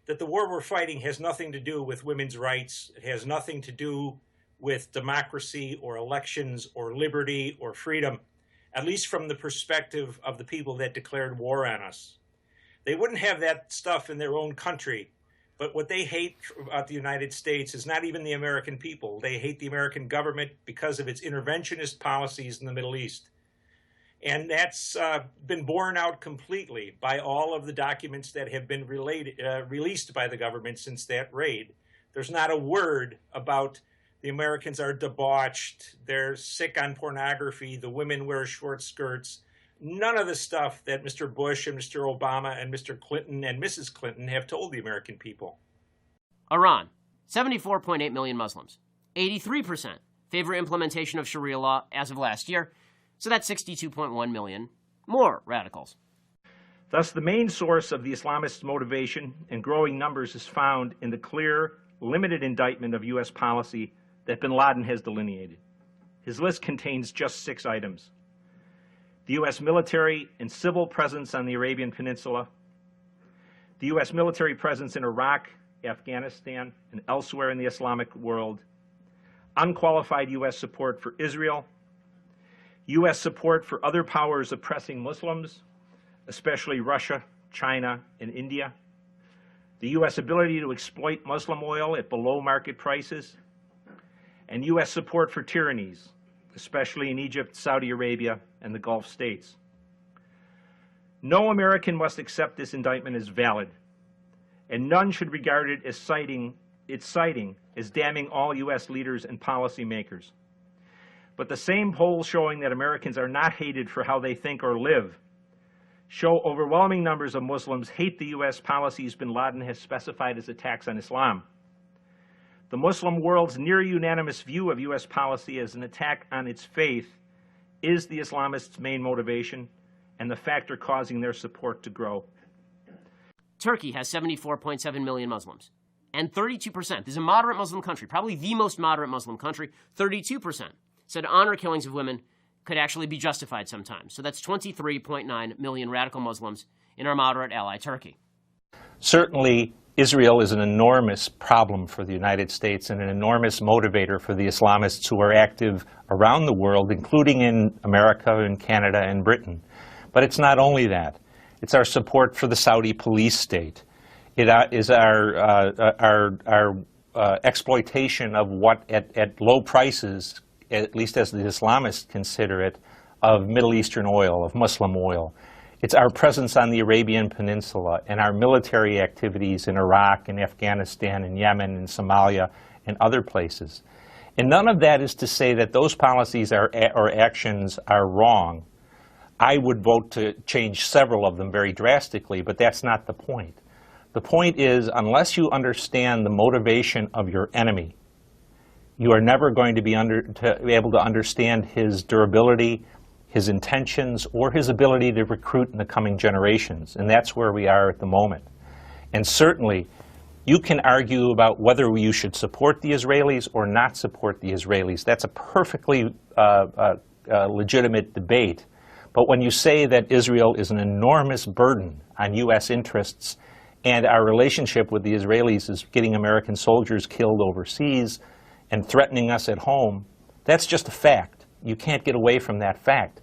that the war we're fighting has nothing to do with women's rights. It has nothing to do with democracy or elections or liberty or freedom, at least from the perspective of the people that declared war on us. They wouldn't have that stuff in their own country, but what they hate about the United States is not even the American people. They hate the American government because of its interventionist policies in the Middle East. And that's been borne out completely by all of the documents that have been released by the government since that raid. There's not a word about the Americans are debauched, they're sick on pornography, the women wear short skirts. None of the stuff that Mr. Bush and Mr. Obama and Mr. Clinton and Mrs. Clinton have told the American people. Iran, 74.8 million Muslims. 83% favor implementation of Sharia law as of last year. So that's 62.1 million more radicals. Thus, the main source of the Islamists' motivation in growing numbers is found in the clear, limited indictment of U.S. policy that bin Laden has delineated. His list contains just 6 items: the U.S. military and civil presence on the Arabian Peninsula, the U.S. military presence in Iraq, Afghanistan, and elsewhere in the Islamic world, unqualified U.S. support for Israel, U.S. support for other powers oppressing Muslims, especially Russia, China, and India, the U.S. ability to exploit Muslim oil at below market prices, and U.S. support for tyrannies, especially in Egypt, Saudi Arabia, and the Gulf states. No American must accept this indictment as valid, and none should regard it as its citing as damning all U.S. leaders and policymakers. But the same polls showing that Americans are not hated for how they think or live show overwhelming numbers of Muslims hate the U.S. policies bin Laden has specified as attacks on Islam. The Muslim world's near unanimous view of U.S. policy as an attack on its faith is the Islamists' main motivation and the factor causing their support to grow. Turkey has 74.7 million Muslims, and 32%, this is a moderate Muslim country, probably the most moderate Muslim country, 32% said honor killings of women could actually be justified sometimes. So that's 23.9 million radical Muslims in our moderate ally, Turkey. Certainly, Israel is an enormous problem for the United States and an enormous motivator for the Islamists who are active around the world, including in America and Canada and Britain. But it's not only that. It's our support for the Saudi police state. It is our exploitation of what, at low prices, at least as the Islamists consider it, of Middle Eastern oil, of Muslim oil. It's our presence on the Arabian Peninsula and our military activities in Iraq and Afghanistan and Yemen and Somalia and other places. And none of that is to say that those policies or actions are wrong. I would vote to change several of them very drastically, but that's not the point. The point is, unless you understand the motivation of your enemy, you are never going to be able to understand his durability, his intentions, or his ability to recruit in the coming generations. And that's where we are at the moment. And certainly, you can argue about whether you should support the Israelis or not support the Israelis. That's a perfectly legitimate debate. But when you say that Israel is an enormous burden on U.S. interests and our relationship with the Israelis is getting American soldiers killed overseas and threatening us at home, that's just a fact. You can't get away from that fact.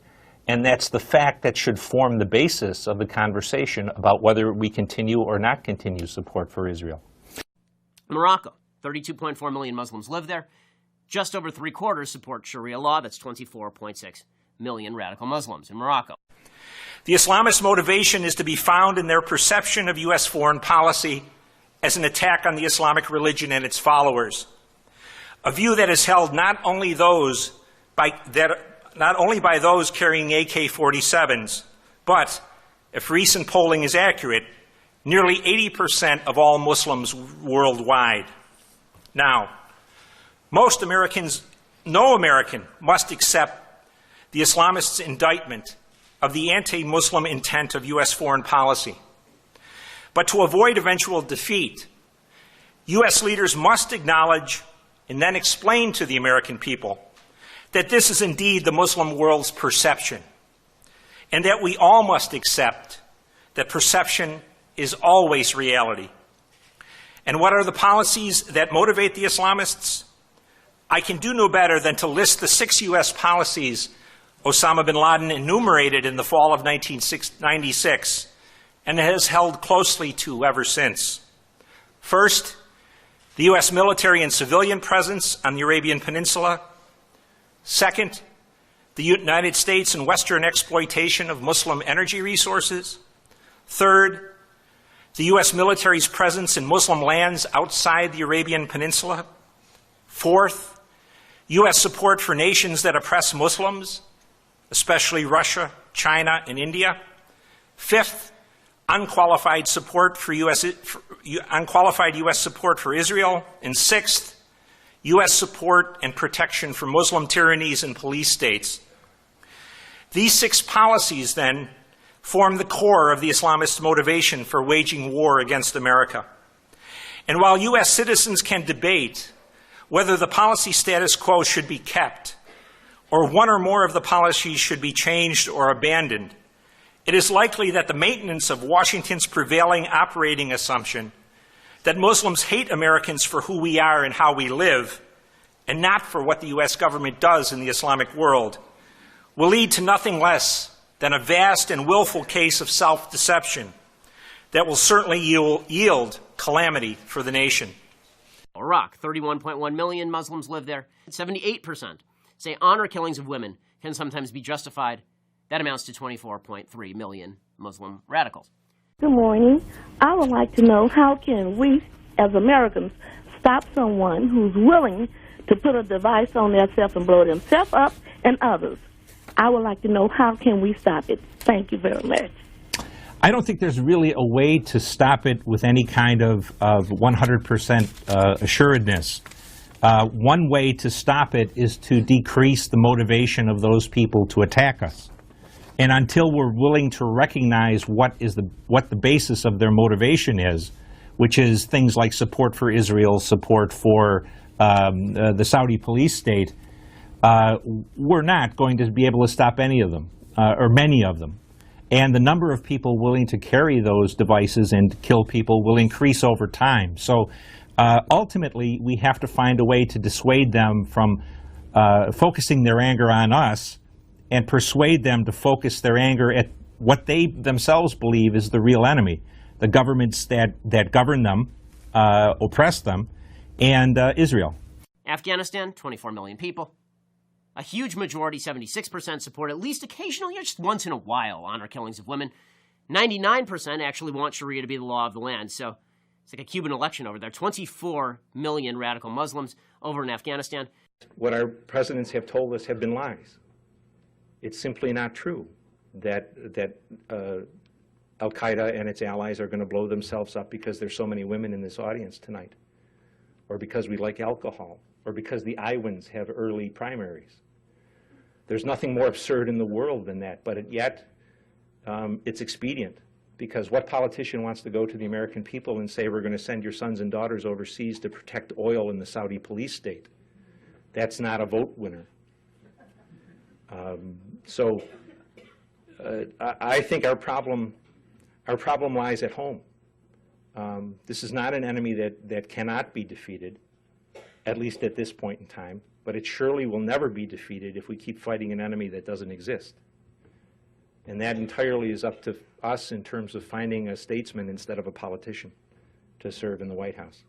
And that's the fact that should form the basis of the conversation about whether we continue or not continue support for Israel. Morocco, 32.4 million Muslims live there. Just over 3/4 support Sharia law. That's 24.6 million radical Muslims in Morocco. The Islamist motivation is to be found in their perception of U.S. foreign policy as an attack on the Islamic religion and its followers, a view that is held not only by those carrying AK-47s, but, if recent polling is accurate, nearly 80% of all Muslims worldwide. Now, no American must accept the Islamists' indictment of the anti-Muslim intent of U.S. foreign policy. But to avoid eventual defeat, U.S. leaders must acknowledge and then explain to the American people that this is indeed the Muslim world's perception, and that we all must accept that perception is always reality. And what are the policies that motivate the Islamists? I can do no better than to list the 6 U.S. policies Osama bin Laden enumerated in the fall of 1996 and has held closely to ever since. First, the U.S. military and civilian presence on the Arabian Peninsula. Second, the United States and Western exploitation of Muslim energy resources. Third, the U.S. military's presence in Muslim lands outside the Arabian Peninsula. Fourth, U.S. support for nations that oppress Muslims, especially Russia, China, and India. Fifth, unqualified U.S. support for Israel. And sixth, U.S. support and protection for Muslim tyrannies and police states. These 6 policies, then, form the core of the Islamist motivation for waging war against America. And while U.S. citizens can debate whether the policy status quo should be kept, or one or more of the policies should be changed or abandoned, it is likely that the maintenance of Washington's prevailing operating assumption that Muslims hate Americans for who we are and how we live, and not for what the U.S. government does in the Islamic world, will lead to nothing less than a vast and willful case of self-deception that will certainly yield calamity for the nation. Iraq, 31.1 million Muslims live there. 78% say honor killings of women can sometimes be justified. That amounts to 24.3 million Muslim radicals. Good morning. I would like to know, how can we, as Americans, stop someone who's willing to put a device on themselves and blow themselves up and others? I would like to know, how can we stop it? Thank you very much. I don't think there's really a way to stop it with any kind of 100% assuredness. One way to stop it is to decrease the motivation of those people to attack us. And until we're willing to recognize what the basis of their motivation is, which is things like support for Israel, support for the Saudi police state, we're not going to be able to stop any of them, or many of them. And the number of people willing to carry those devices and kill people will increase over time. So ultimately, we have to find a way to dissuade them from focusing their anger on us and persuade them to focus their anger at what they themselves believe is the real enemy, the governments that govern them, oppress them, and Israel. Afghanistan, 24 million people. A huge majority, 76%, support at least occasionally, or just once in a while, honor killings of women. 99% actually want Sharia to be the law of the land. So it's like a Cuban election over there. 24 million radical Muslims over in Afghanistan. What our presidents have told us have been lies. It's simply not true that Al-Qaeda and its allies are going to blow themselves up because there's so many women in this audience tonight, or because we like alcohol, or because the Iowans have early primaries. There's nothing more absurd in the world than that, but yet it's expedient, because what politician wants to go to the American people and say, we're going to send your sons and daughters overseas to protect oil in the Saudi police state? That's not a vote winner. I think our problem lies at home. This is not an enemy that cannot be defeated, at least at this point in time, but it surely will never be defeated if we keep fighting an enemy that doesn't exist. And that entirely is up to us in terms of finding a statesman instead of a politician to serve in the White House.